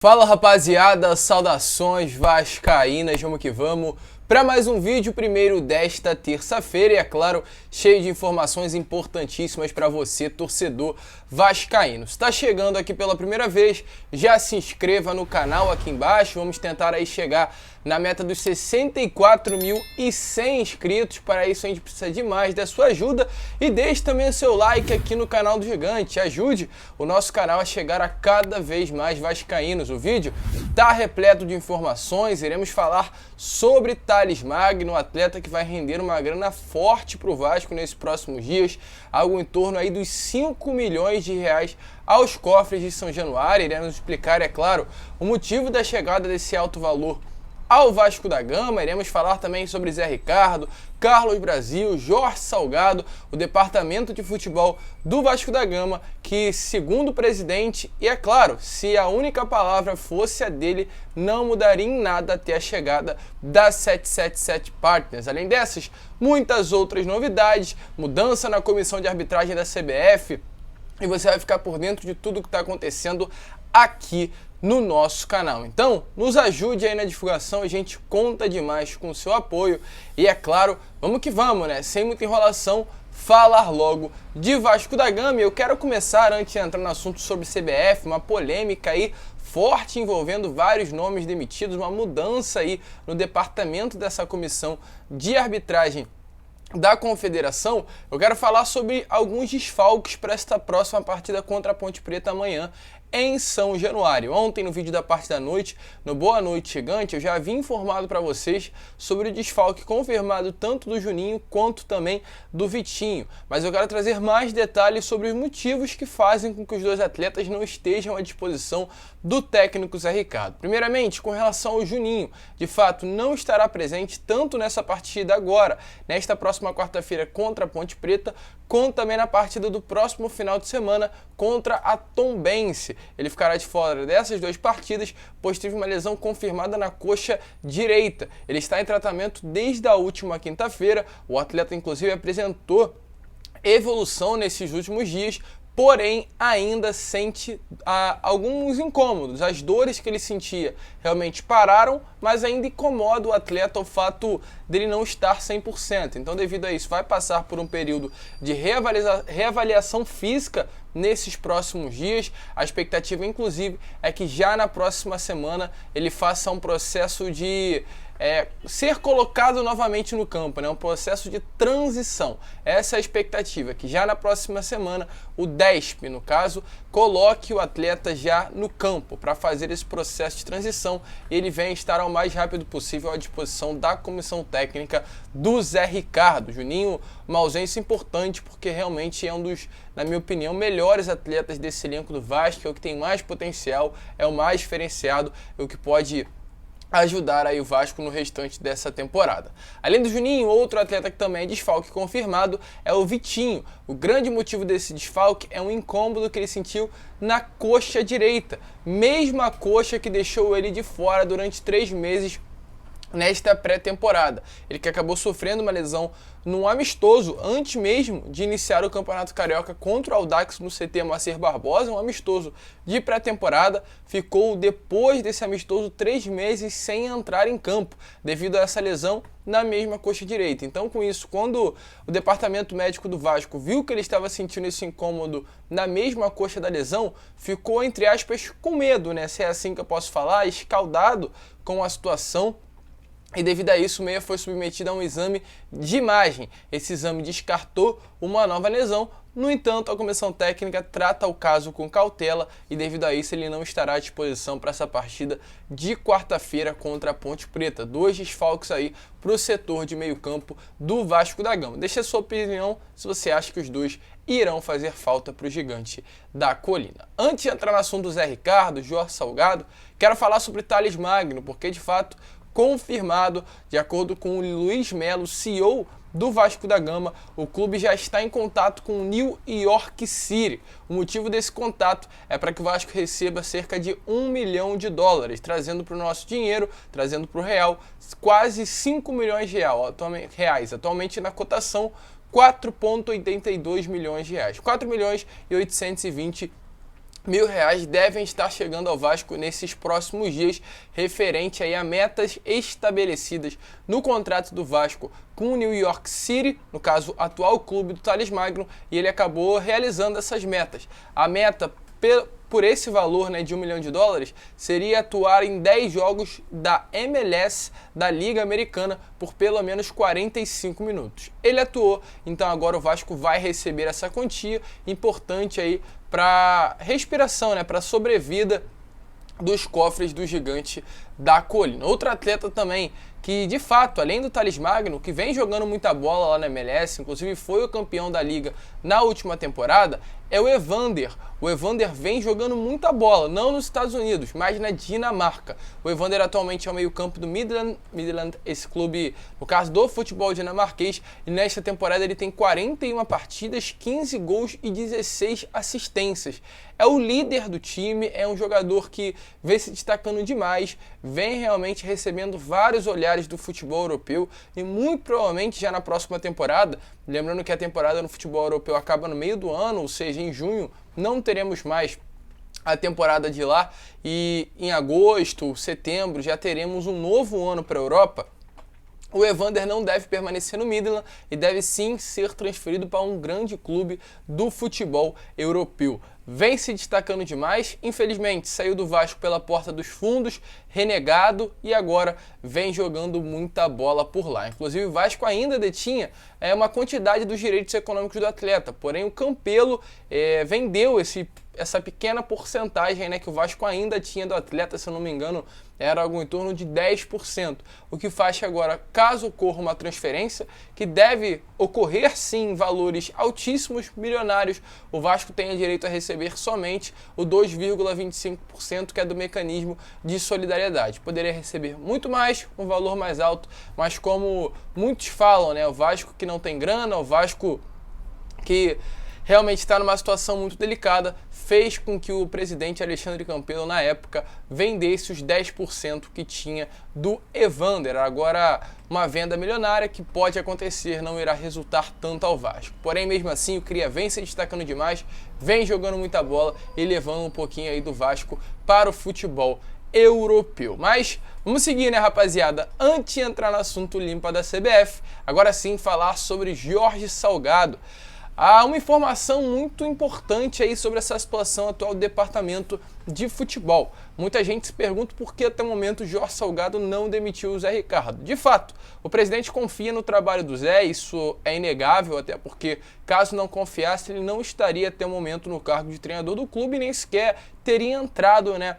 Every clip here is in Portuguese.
Fala rapaziada, saudações vascaínas, vamos que vamos para mais um vídeo, primeiro desta terça-feira e é claro, cheio de informações importantíssimas para você, torcedor vascaíno. Se está chegando aqui pela primeira vez, já se inscreva no canal aqui embaixo, vamos tentar aí chegar na meta dos 64.100 inscritos. Para isso a gente precisa demais da sua ajuda e deixe também o seu like aqui no canal do Gigante, ajude o nosso canal a chegar a cada vez mais vascaínos. O vídeo está repleto de informações, iremos falar sobre Thales Magno, atleta que vai render uma grana forte para o Vasco nesses próximos dias, algo em torno aí dos 5 milhões de reais aos cofres de São Januário. Iremos explicar, é claro, o motivo da chegada desse alto valor ao Vasco da Gama. Iremos falar também sobre Zé Ricardo, Carlos Brasil, Jorge Salgado, o departamento de futebol do Vasco da Gama, que segundo o presidente, e é claro, se a única palavra fosse a dele, não mudaria em nada até a chegada da 777 Partners. Além dessas, muitas outras novidades, mudança na comissão de arbitragem da CBF, e você vai ficar por dentro de tudo que está acontecendo aqui no nosso canal. Então, nos ajude aí na divulgação, a gente conta demais com o seu apoio e é claro, vamos que vamos, né? Sem muita enrolação, falar logo de Vasco da Gama. E eu quero começar, antes de entrar no assunto sobre CBF, uma polêmica aí forte envolvendo vários nomes demitidos, uma mudança aí no departamento dessa comissão de arbitragem da Confederação. Eu quero falar sobre alguns desfalques para esta próxima partida contra a Ponte Preta amanhã em São Januário. Ontem, no vídeo da parte da noite, no Boa Noite Gigante, eu já havia informado para vocês sobre o desfalque confirmado tanto do Juninho quanto também do Vitinho. Mas eu quero trazer mais detalhes sobre os motivos que fazem com que os dois atletas não estejam à disposição do técnico Zé Ricardo. Primeiramente, com relação ao Juninho, de fato não estará presente tanto nessa partida agora, nesta próxima quarta-feira contra a Ponte Preta, quanto também na partida do próximo final de semana contra a Tombense. Ele ficará de fora dessas duas partidas, pois teve uma lesão confirmada na coxa direita. Ele está em tratamento desde a última quinta-feira. O atleta, inclusive, apresentou evolução nesses últimos dias, porém ainda sente alguns incômodos. As dores que ele sentia realmente pararam, mas ainda incomoda o atleta o fato dele não estar 100%. Então, devido a isso, vai passar por um período de reavaliação física nesses próximos dias. A expectativa, inclusive, é que já na próxima semana ele faça um processo de ser colocado novamente no campo, né? Um processo de transição. Essa é a expectativa, que já na próxima semana o DESP, no caso, coloque o atleta já no campo para fazer esse processo de transição e ele venha estar ao mais rápido possível à disposição da comissão técnica do Zé Ricardo. Juninho, uma ausência importante porque realmente é um dos, na minha opinião, melhores atletas desse elenco do Vasco, é o que tem mais potencial, é o mais diferenciado, é o que pode ajudar aí o Vasco no restante dessa temporada. Além do Juninho, outro atleta que também é desfalque confirmado é o Vitinho. O grande motivo desse desfalque é um incômodo que ele sentiu na coxa direita, mesma coxa que deixou ele de fora durante 3 meses nesta pré-temporada. Ele que acabou sofrendo uma lesão num amistoso antes mesmo de iniciar o Campeonato Carioca contra o Audax no CT Moacir Barbosa, um amistoso de pré-temporada. Ficou depois desse amistoso 3 meses sem entrar em campo devido a essa lesão na mesma coxa direita. Então, com isso, quando o departamento médico do Vasco viu que ele estava sentindo esse incômodo na mesma coxa da lesão, ficou, entre aspas, com medo, né? Se é assim que eu posso falar, escaldado com a situação. E devido a isso, o meia foi submetido a um exame de imagem. Esse exame descartou uma nova lesão. No entanto, a comissão técnica trata o caso com cautela e devido a isso ele não estará à disposição para essa partida de quarta-feira contra a Ponte Preta. 2 desfalques aí para o setor de meio campo do Vasco da Gama. Deixe a sua opinião se você acha que os dois irão fazer falta para o Gigante da Colina. Antes de entrar no assunto do Zé Ricardo, Jorge Salgado, quero falar sobre Thales Magno, porque de fato confirmado, de acordo com o Luiz Melo, CEO do Vasco da Gama, o clube já está em contato com o New York City. O motivo desse contato é para que o Vasco receba cerca de $1 milhão, trazendo para o nosso dinheiro, trazendo para o real, quase 5 milhões de reais. Atualmente na cotação, 4,82 milhões de reais. 4 milhões e 820 R$ 1.000 devem estar chegando ao Vasco nesses próximos dias, referente aí a metas estabelecidas no contrato do Vasco com o New York City, no caso, atual clube do Thales Magno, e ele acabou realizando essas metas. A meta por esse valor, né, de $1 milhão, seria atuar em 10 jogos da MLS, da Liga Americana, por pelo menos 45 minutos. Ele atuou, então agora o Vasco vai receber essa quantia, importante aí para respiração, né, para sobrevida dos cofres do Gigante da Colina. Outro atleta também que, de fato, além do Thales Magno, que vem jogando muita bola lá na MLS, inclusive foi o campeão da Liga na última temporada, é o Evander. O Evander vem jogando muita bola, não nos Estados Unidos, mas na Dinamarca. O Evander atualmente é o meio-campo do Midland, esse clube, no caso do futebol dinamarquês, e nesta temporada ele tem 41 partidas, 15 gols e 16 assistências. É o líder do time, é um jogador que vem se destacando demais, vem realmente recebendo vários olhares do futebol europeu e muito provavelmente já na próxima temporada, lembrando que a temporada no futebol europeu acaba no meio do ano, ou seja, em junho, não teremos mais a temporada de lá e em agosto, setembro já teremos um novo ano para a Europa. O Evander não deve permanecer no Midland e deve sim ser transferido para um grande clube do futebol europeu. Vem se destacando demais, infelizmente saiu do Vasco pela porta dos fundos, renegado, e agora vem jogando muita bola por lá. Inclusive o Vasco ainda detinha uma quantidade dos direitos econômicos do atleta, porém o Campelo vendeu essa pequena porcentagem, né, que o Vasco ainda tinha do atleta, se eu não me engano, era algo em torno de 10%, o que faz que agora, caso ocorra uma transferência, que deve ocorrer sim em valores altíssimos, milionários, o Vasco tenha direito a receber somente o 2,25%, que é do mecanismo de solidariedade. Poderia receber muito mais, um valor mais alto, mas como muitos falam, né, o Vasco que não tem grana, o Vasco que realmente está numa situação muito delicada, fez com que o presidente Alexandre Campelo, na época, vendesse os 10% que tinha do Evander. Agora, uma venda milionária que pode acontecer, não irá resultar tanto ao Vasco. Porém, mesmo assim, o Cria vem se destacando demais, vem jogando muita bola e levando um pouquinho aí do Vasco para o futebol europeu. Mas vamos seguir, né, rapaziada? Antes de entrar no assunto limpa da CBF, agora sim falar sobre Jorge Salgado. Há uma informação muito importante aí sobre essa situação atual do departamento de futebol. Muita gente se pergunta por que até o momento o Jorge Salgado não demitiu o Zé Ricardo. De fato, o presidente confia no trabalho do Zé, isso é inegável, até porque caso não confiasse, ele não estaria até o momento no cargo de treinador do clube e nem sequer teria entrado, né,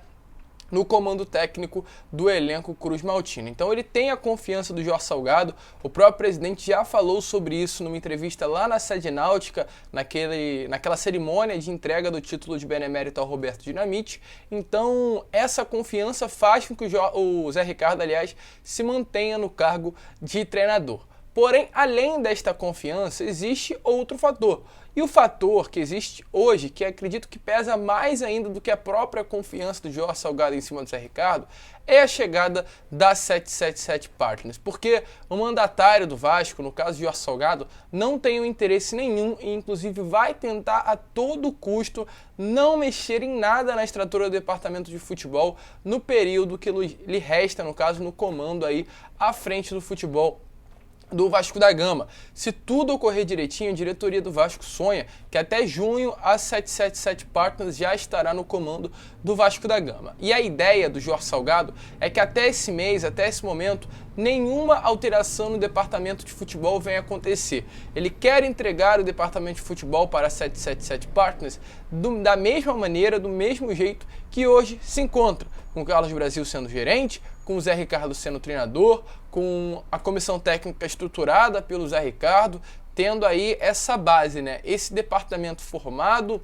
no comando técnico do elenco Cruz Maltino. Então ele tem a confiança do Jorge Salgado, o próprio presidente já falou sobre isso numa entrevista lá na sede náutica, naquela cerimônia de entrega do título de benemérito ao Roberto Dinamite. Então essa confiança faz com que o Zé Ricardo, aliás, se mantenha no cargo de treinador. Porém, além desta confiança, existe outro fator. E o fator que existe hoje, que acredito que pesa mais ainda do que a própria confiança do Jorge Salgado em cima do Zé Ricardo, é a chegada da 777 Partners. Porque o mandatário do Vasco, no caso de Jorge Salgado, não tem um interesse nenhum e inclusive vai tentar a todo custo não mexer em nada na estrutura do departamento de futebol no período que lhe resta, no caso, no comando aí à frente do futebol do Vasco da Gama. Se tudo ocorrer direitinho, a diretoria do Vasco sonha que até junho a 777 Partners já estará no comando do Vasco da Gama. E a ideia do Jorge Salgado é que até esse mês, até esse momento, nenhuma alteração no departamento de futebol venha acontecer. Ele quer entregar o departamento de futebol para a 777 Partners da mesma maneira, do mesmo jeito que hoje se encontra, com o Carlos Brasil sendo gerente, com o Zé Ricardo sendo treinador, com a comissão técnica estruturada pelo Zé Ricardo, tendo aí essa base, né? Esse departamento formado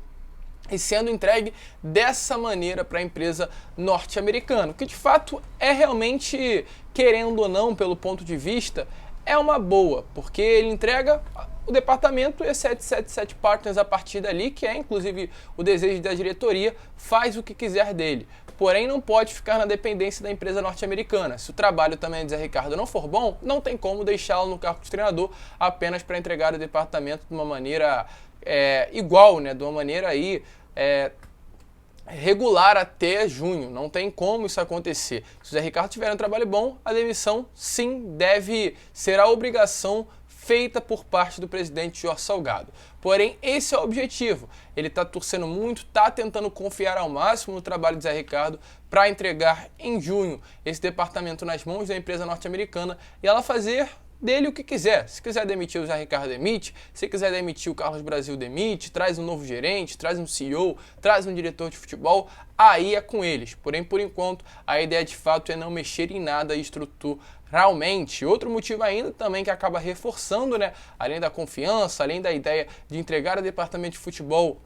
e sendo entregue dessa maneira para a empresa norte-americana, que de fato é realmente, querendo ou não, pelo ponto de vista, é uma boa, porque ele entrega o departamento e a 777 Partners a partir dali, que é inclusive o desejo da diretoria, faz o que quiser dele. Porém, não pode ficar na dependência da empresa norte-americana. Se o trabalho também de Zé Ricardo não for bom, não tem como deixá-lo no cargo de treinador apenas para entregar o departamento de uma maneira igual, né? De uma maneira aí regular até junho. Não tem como isso acontecer. Se o Zé Ricardo tiver um trabalho bom, a demissão sim deve ser a obrigação feita por parte do presidente Jorge Salgado. Porém, esse é o objetivo. Ele está torcendo muito, está tentando confiar ao máximo no trabalho de Zé Ricardo para entregar em junho esse departamento nas mãos da empresa norte-americana e ela fazer dele o que quiser. Se quiser demitir o Zé Ricardo, demite. Se quiser demitir o Carlos Brasil, demite. Traz um novo gerente, traz um CEO, traz um diretor de futebol. Aí é com eles. Porém, por enquanto, a ideia de fato é não mexer em nada estruturalmente. Outro motivo ainda também que acaba reforçando, né, além da confiança, além da ideia de entregar o departamento de futebol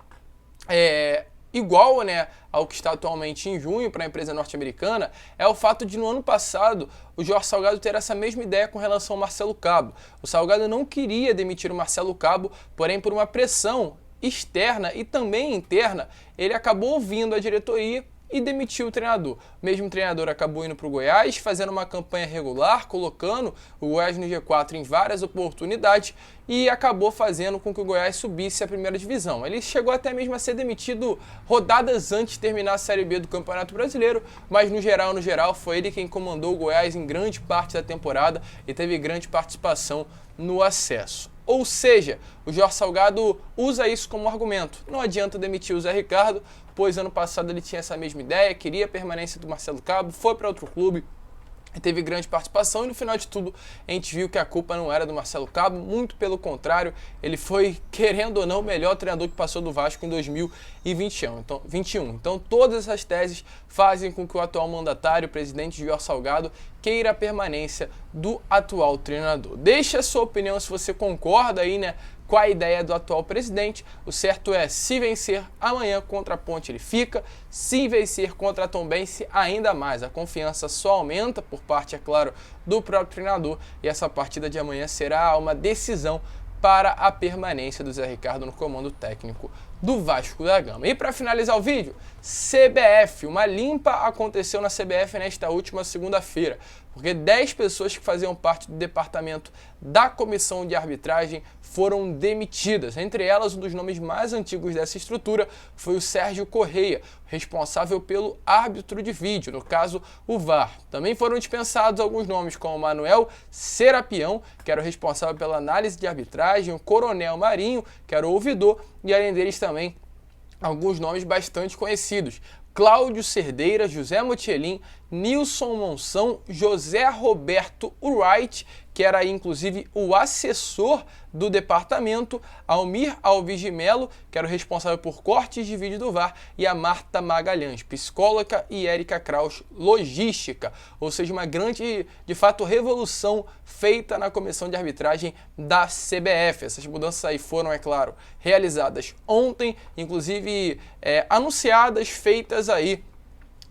igual, né, ao que está atualmente em junho para a empresa norte-americana, é o fato de no ano passado o Jorge Salgado ter essa mesma ideia com relação ao Marcelo Cabo. O Salgado não queria demitir o Marcelo Cabo, porém por uma pressão externa e também interna, ele acabou ouvindo a diretoria e demitiu o treinador. O mesmo treinador acabou indo para o Goiás, fazendo uma campanha regular, colocando o Goiás no G4 em várias oportunidades e acabou fazendo com que o Goiás subisse à primeira divisão. Ele chegou até mesmo a ser demitido rodadas antes de terminar a Série B do Campeonato Brasileiro, mas no geral, foi ele quem comandou o Goiás em grande parte da temporada e teve grande participação no acesso. Ou seja, o Jorge Salgado usa isso como argumento. Não adianta demitir o Zé Ricardo, pois ano passado ele tinha essa mesma ideia, queria a permanência do Marcelo Cabo, foi para outro clube, teve grande participação e no final de tudo a gente viu que a culpa não era do Marcelo Cabo, muito pelo contrário, ele foi, querendo ou não, o melhor treinador que passou do Vasco em 2021. Então todas essas teses fazem com que o atual mandatário, o presidente Jorge Salgado, queira a permanência do atual treinador. Deixe a sua opinião se você concorda aí, né, com a ideia do atual presidente. O certo é, se vencer amanhã contra a Ponte ele fica, se vencer contra a Tombense ainda mais. A confiança só aumenta por parte, é claro, do próprio treinador e essa partida de amanhã será uma decisão para a permanência do Zé Ricardo no comando técnico do Vasco da Gama. E para finalizar o vídeo, CBF. Uma limpa aconteceu na CBF nesta última segunda-feira, porque 10 pessoas que faziam parte do departamento da comissão de arbitragem foram demitidas. Entre elas, um dos nomes mais antigos dessa estrutura foi o Sérgio Correia, responsável pelo árbitro de vídeo, no caso o VAR. Também foram dispensados alguns nomes como Manuel Serapião, que era o responsável pela análise de arbitragem, o Coronel Marinho, que era o ouvidor, e além deles também alguns nomes bastante conhecidos: Cláudio Cerdeira, José Motielin, Nilson Monção, José Roberto Wright, que era inclusive o assessor do departamento, Almir Alves de Melo, que era o responsável por cortes de vídeo do VAR, e a Marta Magalhães, psicóloga, e Érica Kraus, logística. Ou seja, uma grande, de fato, revolução feita na comissão de arbitragem da CBF. Essas mudanças aí foram, é claro, realizadas ontem, inclusive anunciadas, feitas aí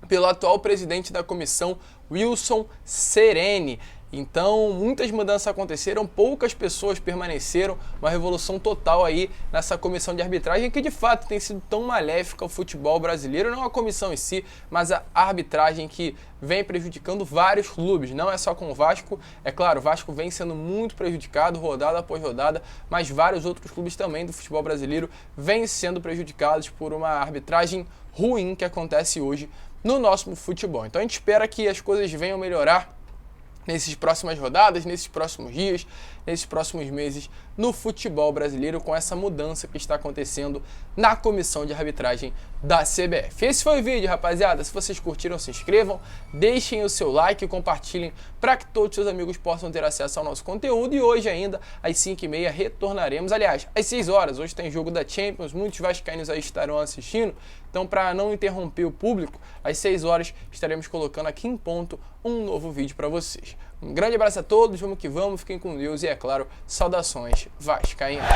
pelo atual presidente da comissão, Wilson Sereni. Então, muitas mudanças aconteceram, poucas pessoas permaneceram, uma revolução total aí nessa comissão de arbitragem que de fato tem sido tão maléfica ao futebol brasileiro, não a comissão em si, mas a arbitragem que vem prejudicando vários clubes, não é só com o Vasco, é claro, o Vasco vem sendo muito prejudicado rodada após rodada, mas vários outros clubes também do futebol brasileiro vêm sendo prejudicados por uma arbitragem ruim que acontece hoje no nosso futebol. Então a gente espera que as coisas venham melhorar nessas próximas rodadas, nesses próximos dias, nesses próximos meses no futebol brasileiro com essa mudança que está acontecendo na comissão de arbitragem da CBF. Esse foi o vídeo, rapaziada. Se vocês curtiram, se inscrevam, deixem o seu like e compartilhem para que todos os seus amigos possam ter acesso ao nosso conteúdo. E hoje ainda, às 5h30, retornaremos. Aliás, às 6 horas, hoje tem jogo da Champions, muitos vascaínos aí estarão assistindo. Então, para não interromper o público, às 6 horas estaremos colocando aqui em ponto um novo vídeo para vocês. Um grande abraço a todos, vamos que vamos, fiquem com Deus e, é claro, saudações vascaínas.